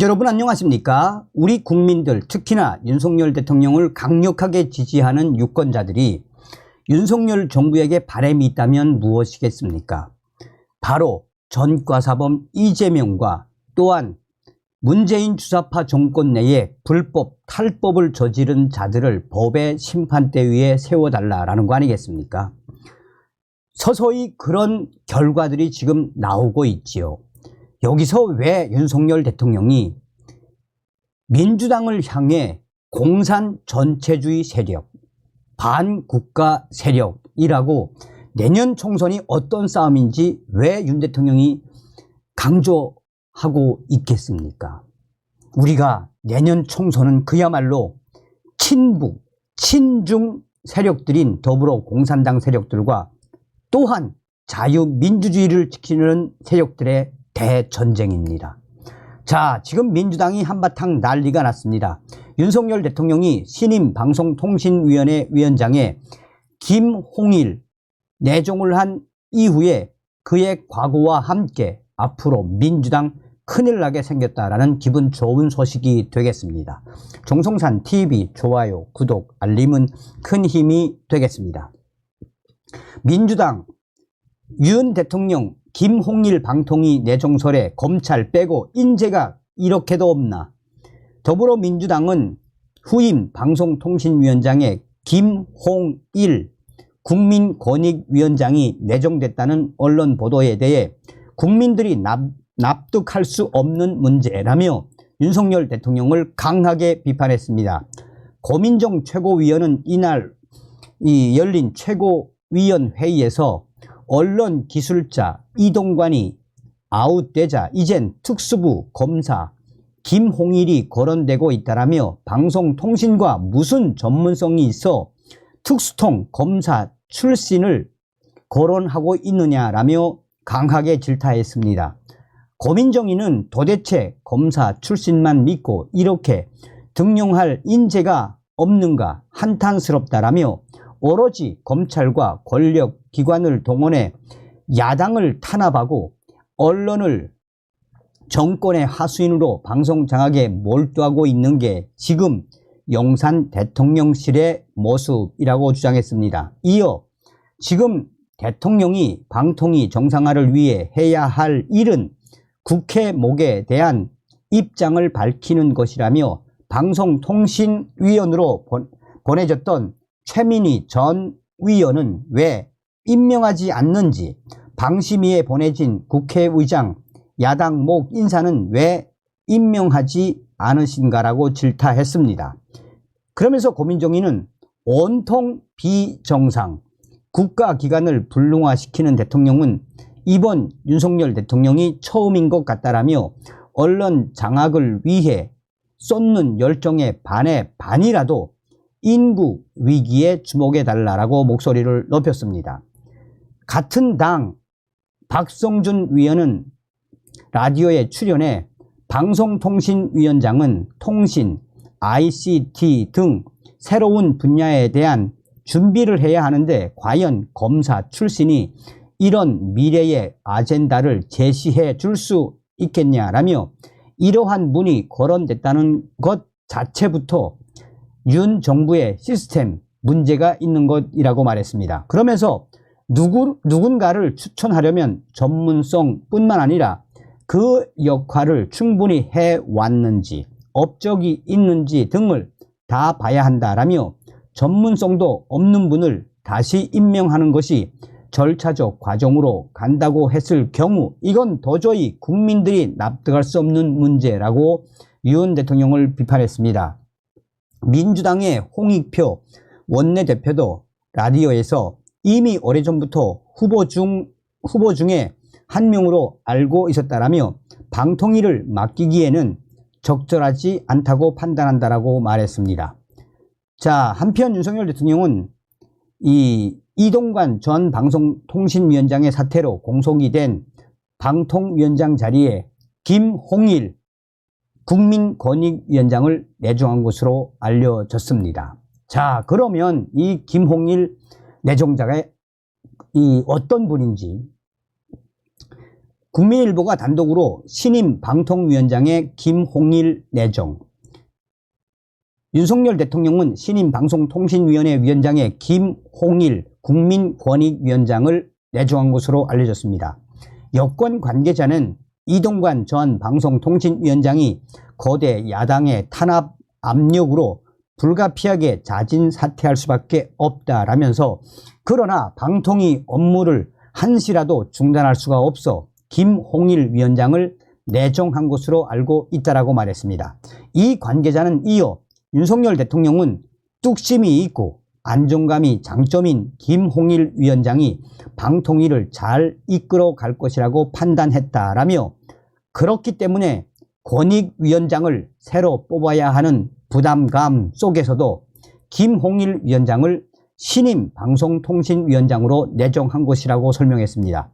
여러분 안녕하십니까? 우리 국민들, 특히나 윤석열 대통령을 강력하게 지지하는 유권자들이 윤석열 정부에게 바람이 있다면 무엇이겠습니까? 바로 전과사범 이재명과 또한 문재인 주사파 정권 내에 불법, 탈법을 저지른 자들을 법의 심판대 위에 세워달라는 거 아니겠습니까? 서서히 그런 결과들이 지금 나오고 있지요. 여기서 왜 윤석열 대통령이 민주당을 향해 공산 전체주의 세력, 반국가 세력이라고 내년 총선이 어떤 싸움인지 왜 윤 대통령이 강조하고 있겠습니까? 우리가 내년 총선은 그야말로 친북, 친중 세력들인 더불어 공산당 세력들과 또한 자유민주주의를 지키는 세력들의 대전쟁입니다. 자, 지금 민주당이 한바탕 난리가 났습니다. 윤석열 대통령이 신임 방송통신위원회 위원장에 김홍일 내정을 한 이후에 그의 과거와 함께 앞으로 민주당 큰일 나게 생겼다라는 기분 좋은 소식이 되겠습니다. 정성산 TV 좋아요, 구독, 알림은 큰 힘이 되겠습니다. 민주당 윤 대통령 김홍일 방통위 내정설에 검찰 빼고 인재가 이렇게도 없나. 더불어민주당은 후임 방송통신위원장에 김홍일 국민권익위원장이 내정됐다는 언론 보도에 대해 국민들이 납득할 수 없는 문제라며 윤석열 대통령을 강하게 비판했습니다. 고민정 최고위원은 이날 열린 최고위원회의에서 언론 기술자 이동관이 아웃되자 이젠 특수부 검사 김홍일이 거론되고 있다라며 방송통신과 무슨 전문성이 있어 특수통 검사 출신을 거론하고 있느냐라며 강하게 질타했습니다. 고민정의는 도대체 검사 출신만 믿고 이렇게 등용할 인재가 없는가 한탄스럽다라며 오로지 검찰과 권력기관을 동원해 야당을 탄압하고 언론을 정권의 하수인으로 방송 장악에 몰두하고 있는 게 지금 용산 대통령실의 모습이라고 주장했습니다. 이어 지금 대통령이 방통위 정상화를 위해 해야 할 일은 국회 목에 대한 입장을 밝히는 것이라며 방송통신위원으로 보내졌던 최민희 전 위원은 왜 임명하지 않는지, 방심위에 보내진 국회의장 야당 목 인사는 왜 임명하지 않으신가라고 질타했습니다. 그러면서 고민정의는 온통 비정상, 국가기관을 불능화시키는 대통령은 이번 윤석열 대통령이 처음인 것 같다라며 언론 장악을 위해 쏟는 열정의 반의 반이라도 인구 위기에 주목해달라고 목소리를 높였습니다. 같은 당 박성준 위원은 라디오에 출연해 방송통신위원장은 통신, ICT 등 새로운 분야에 대한 준비를 해야 하는데 과연 검사 출신이 이런 미래의 아젠다를 제시해 줄 수 있겠냐라며 이러한 문이 거론됐다는 것 자체부터 윤 정부의 시스템 문제가 있는 것이라고 말했습니다. 그러면서 누군가를 추천하려면 전문성뿐만 아니라 그 역할을 충분히 해왔는지 업적이 있는지 등을 다 봐야 한다라며 전문성도 없는 분을 다시 임명하는 것이 절차적 과정으로 간다고 했을 경우 이건 도저히 국민들이 납득할 수 없는 문제라고 윤 대통령을 비판했습니다. 민주당의 홍익표 원내대표도 라디오에서 이미 오래전부터 후보 중에 한 명으로 알고 있었다라며 방통위를 맡기기에는 적절하지 않다고 판단한다라고 말했습니다. 자, 한편 윤석열 대통령은 이동관 전 방송통신위원장의 사태로 공석이 된 방통위원장 자리에 김홍일 국민권익위원장을 내정한 것으로 알려졌습니다. 자, 그러면 이 김홍일 내정자가 어떤 분인지 국민일보가 단독으로 신임 방통위원장의 김홍일 내정. 윤석열 대통령은 신임 방송통신위원회 위원장의 김홍일 국민권익위원장을 내정한 것으로 알려졌습니다. 여권 관계자는 이동관 전 방송통신위원장이 거대 야당의 탄압 압력으로 불가피하게 자진 사퇴할 수밖에 없다라면서, 그러나 방통위 업무를 한시라도 중단할 수가 없어 김홍일 위원장을 내정한 것으로 알고 있다라고 말했습니다. 이 관계자는 이어 윤석열 대통령은 뚝심이 있고 안정감이 장점인 김홍일 위원장이 방통위를 잘 이끌어 갈 것이라고 판단했다라며, 그렇기 때문에 권익위원장을 새로 뽑아야 하는 부담감 속에서도 김홍일 위원장을 신임 방송통신위원장으로 내정한 것이라고 설명했습니다.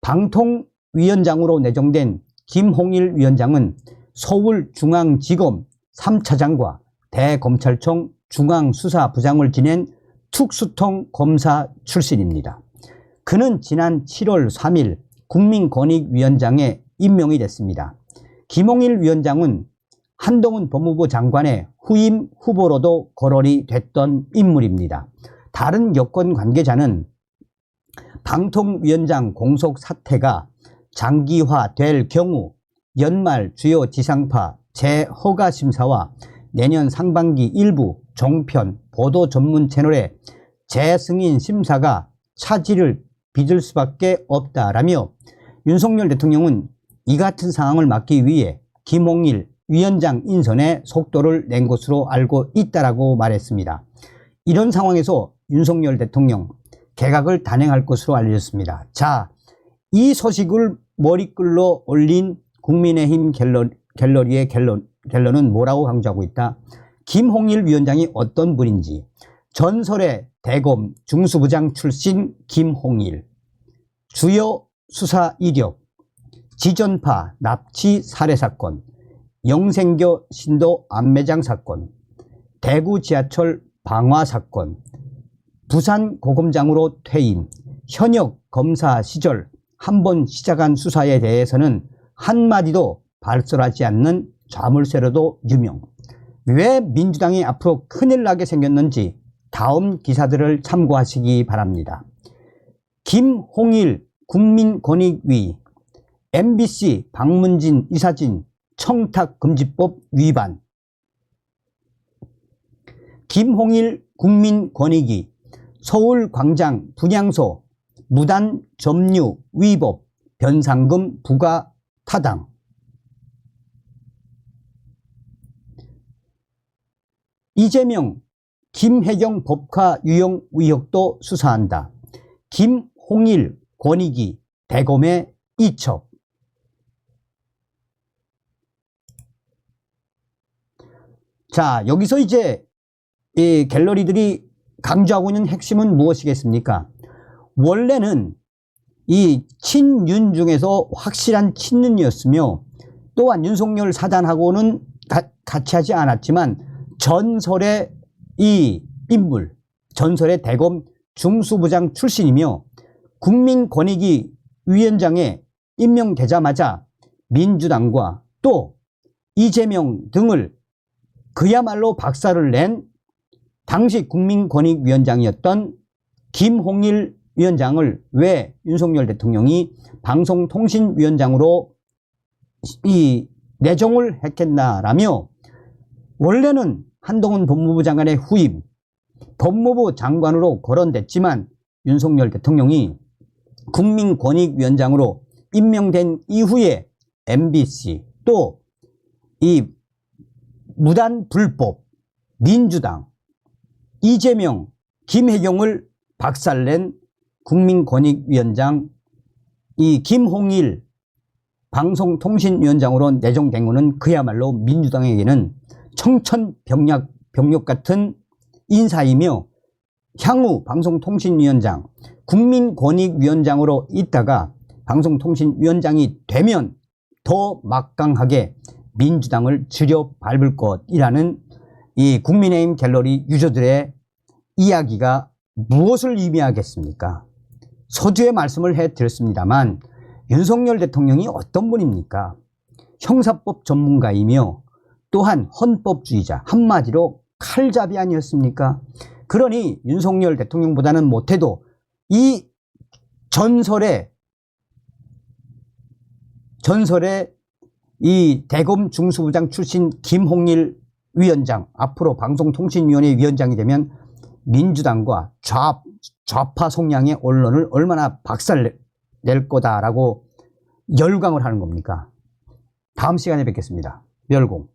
방통위원장으로 내정된 김홍일 위원장은 서울중앙지검 3차장과 대검찰청 중앙수사부장을 지낸 특수통 검사 출신입니다. 그는 지난 7월 3일 국민권익위원장에 임명이 됐습니다. 김홍일 위원장은 한동훈 법무부 장관의 후임 후보로도 거론이 됐던 인물입니다. 다른 여권 관계자는 방통위원장 공석 사태가 장기화될 경우 연말 주요 지상파 재허가 심사와 내년 상반기 일부 종편 보도 전문 채널의 재승인 심사가 차질을 빚을 수밖에 없다라며, 윤석열 대통령은 이 같은 상황을 막기 위해 김홍일 위원장 인선에 속도를 낸 것으로 알고 있다라고 말했습니다. 이런 상황에서 윤석열 대통령 개각을 단행할 것으로 알려졌습니다. 자, 이 소식을 머리글로 올린 국민의힘 갤러리의 갤러는 뭐라고 강조하고 있다? 김홍일 위원장이 어떤 분인지. 전설의 대검 중수부장 출신 김홍일, 주요 수사 이력, 지전파 납치 살해 사건, 영생교 신도 암매장 사건, 대구 지하철 방화 사건, 부산 고검장으로 퇴임, 현역 검사 시절 한 번 시작한 수사에 대해서는 한마디도 발설하지 않는 자물쇠로도 유명. 왜 민주당이 앞으로 큰일 나게 생겼는지 다음 기사들을 참고하시기 바랍니다. 김홍일 국민권익위, MBC 박문진 이사진 청탁금지법 위반. 김홍일 국민권익위, 서울광장 분향소 무단 점유 위법 변상금 부과 타당. 이재명 김혜경 법카 유용 의혹도 수사한다. 김홍일 권익위 대검에 이첩. 자, 여기서 이제 이 갤러리들이 강조하고 있는 핵심은 무엇이겠습니까? 원래는 이 친윤 중에서 확실한 친윤이었으며, 또한 윤석열 사단하고는 같이 하지 않았지만 전설의 이 인물, 전설의 대검 중수부장 출신이며, 국민권익위 위원장에 임명되자마자 민주당과 또 이재명 등을 그야말로 박살을 낸 당시 국민권익위원장이었던 김홍일 위원장을 왜 윤석열 대통령이 방송통신위원장으로 이 내정을 했겠나라며, 원래는 한동훈 법무부 장관의 후임 법무부 장관으로 거론됐지만 윤석열 대통령이 국민권익위원장으로 임명된 이후에 MBC 또 이 무단 불법 민주당 이재명 김혜경을 박살낸 국민권익위원장 이 김홍일 방송통신위원장으로 내정된 것은 그야말로 민주당에게는 청천벽력 같은 인사이며, 향후 방송통신위원장 국민권익위원장으로 있다가 방송통신위원장이 되면 더 막강하게 민주당을 들여밟을 것이라는 이 국민의힘 갤러리 유저들의 이야기가 무엇을 의미하겠습니까? 서두에 말씀을 해드렸습니다만 윤석열 대통령이 어떤 분입니까? 형사법 전문가이며 또한 헌법주의자, 한마디로 칼잡이 아니었습니까? 그러니 윤석열 대통령보다는 못해도 이 전설의 이 대검 중수부장 출신 김홍일 위원장, 앞으로 방송통신위원회 위원장이 되면 민주당과 좌파 성향의 언론을 얼마나 박살낼 거다라고 열광을 하는 겁니까? 다음 시간에 뵙겠습니다. 멸공.